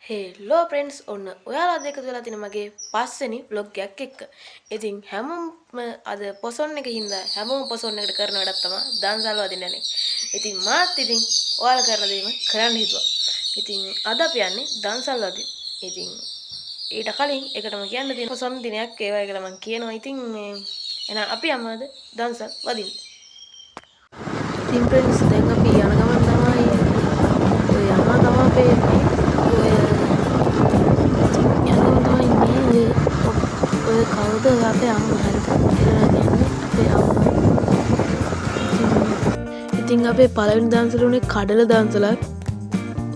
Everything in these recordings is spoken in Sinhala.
හෙලෝ ෆ්‍රෙන්ඩ්ස් ඔන්න ඔයාලා අද එකතු වෙලා තියෙන මගේ පස්වෙනි vlog එකක් එක්ක. ඉතින් හැමෝම අද පොසොන් එක හින්දා හැමෝම පොසොන් එකට කරන වැඩක් තමයි දන්සල් වදින්න යන්නේ. ඉතින් මාත් ඉතින් ඔයාලා කරලා දෙන්න කරන්න හිතුවා. ඉතින් අද අපි යන්නේ දන්සල් වදින්න. ඉතින් ඊට කලින් එකටම කියන්න තියෙන පොසොන් දිනයක් ඒවා එකට මම කියනවා. ඉතින් එහෙනම් අපි යමු අද දන්සල් වදින්න. ඉතින් ෆ්‍රෙන්ඩ්ස් දැන් අපි යන ගමන් තමයි ඔය යනවා තමයි පේන්නේ. ඔය කවුද අපේ අම්මා හරිද කියලා කියන්නේ අපේ අම්මා. ඉතින් අපේ පළවෙනි දන්සල උනේ කඩල දන්සලක්.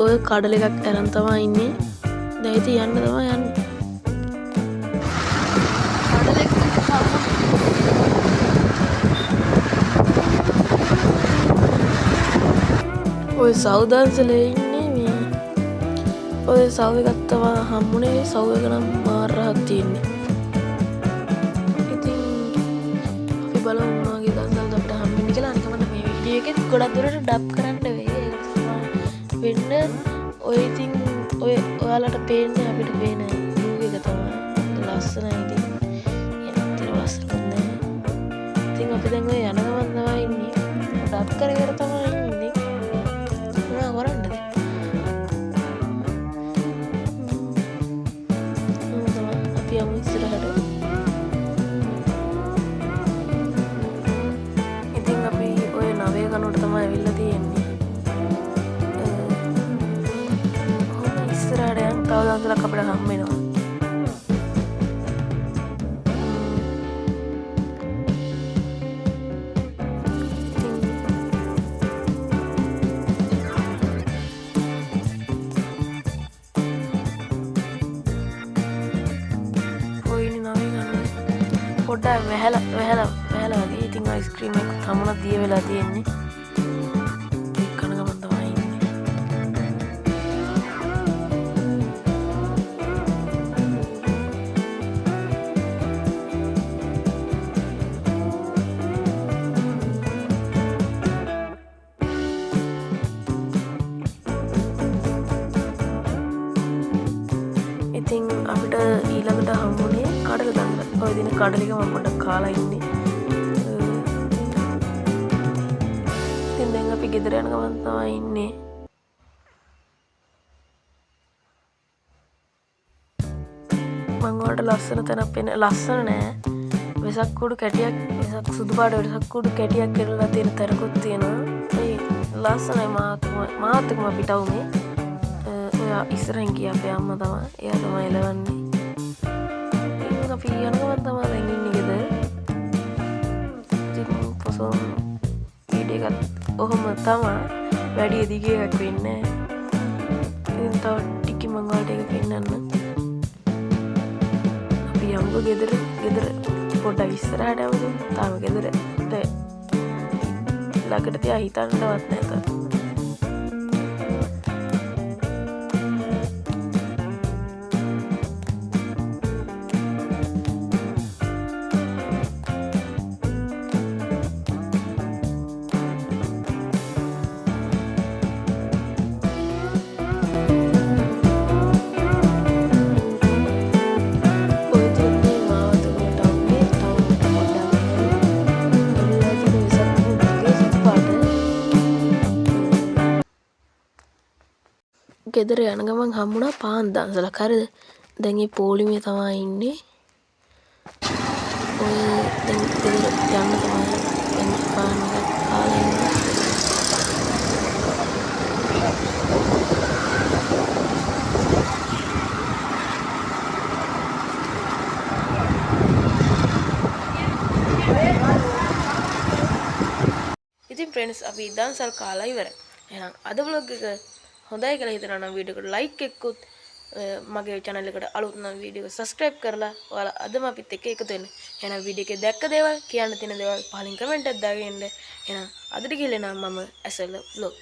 ඔය කඩල එකක් අරන් තමයි ඉන්නේ. දැන් ඉතින් යන්න තමයි යන්නේ. කඩල එක ඔය සව් දන්සලේ ඉන්නේ මේ. ඔය සව් එකක් තමයි හම්බුනේ. සව් එක නම් මාර රහක් තියෙන්නේ. බලමු මොනවගේ දන්සල්ද අපිට හම්බෙන්නේ කියලා. අනික මම මේ වීඩියෝ එකෙත් ගොඩක් දුරට ඩබ් කරන්න වෙයි. ඒක වෙන්න ඔය ඉතින් ඔය ඔයාලට පේන්නේ අපිට පේන view එක තමයි. ලස්සනයි ඉතින්. ඒත් ලස්සනක් නෑ. ඉතින් අපි දැන් ඔය යන ගමන් තමයි ඉන්නේ. ඩබ් කරගෙන තමයි ඉන්නේ. මොනවා කරන්නද? අපි යමු ඉස්සරහට. කනුවට තමයි ඇවිල්ලා තියෙන්නේ. ඉස්සරහට යන් තව දන්සලක් අපිට හම්බ වෙනවා. කොයිනි නවී ගන්න. පොඩ්ඩක් වැහැලා වගේ. ඉතින් අයිස්ක්‍රීම් එක තමුණක් දිය වෙලා තියෙන්නේ. ඉතින් අපිට ඊළඟට හම්බුනේ කඩල දන්සල. ඔය දින කඩල එක මම පොඩ්ඩක් කාලා ඉන්නේ. ඉතින් දැන් අපි ගෙදර යන ගමන් තමයි ඉන්නේ. මම වලට ලස්සන තැනක් පෙන්න ලස්සන නෑ. වෙසක් කුඩු කැටියක් වෙසක් සුදු පාට වෙසක් කුඩු කැටියක් කරලා තියෙන තැනකුත් තියෙනවා. ඒ ලස්සනයි මාත් එක්කම පිටවුනේ. ඉස්සරහින් ගියා අපේ අම්මා තමයි. එයා තමයි එලවන්නේ. ඉතින් අපි යන ගමන් තමයි දැන් ඉන්නේ ගෙදර. ඉතින් පොසොන් වීඩියෝ එකත් ඔහොම තමයි. වැඩි දිග එකක් වෙන්නේ නැහැ. ඉතින් තව ටිකකින් මම ඔයාලට ඒක පෙන්නන්න. අපි යමුකෝ ගෙදර පොඩ්ඩක් ඉස්සරහට යමුකෝ. තාම ගෙදර ළඟට තියා හිතන්නවත් නැහැ. ගෙදර යන ගමන් හම්බුණා පාන් දන්සලක්. හරිද? දැන් මේ පොලිමේ තමයි ඉන්නේ. ඔය දැන් ගෙදර යන්න තමයි පාන් එකක් කාලා ඉන්නේ. ඉතින් ෆ්‍රෙන්ඩ්ස් අපි දන්සල් කාලා ඉවරයි. එහෙනම් අද vlog එක හොඳයි කියලා හිතනවා නම් වීඩියෝ එකට ලයික් එක්කුත් මගේ channel එකට අලුත් නම් වීඩියෝ එක subscribe කරලා ඔයාලා අදම අපිත් එක්ක එකතු වෙන්න. එහෙනම් වීඩියෝ එකේ දැක්ක දේවල් කියන්න තියෙන දේවල් පහලින් කමෙන්ට් එකක් දාගෙන ඉන්න. එහෙනම් අදට ගිහලා නම් මම ඇසල vlog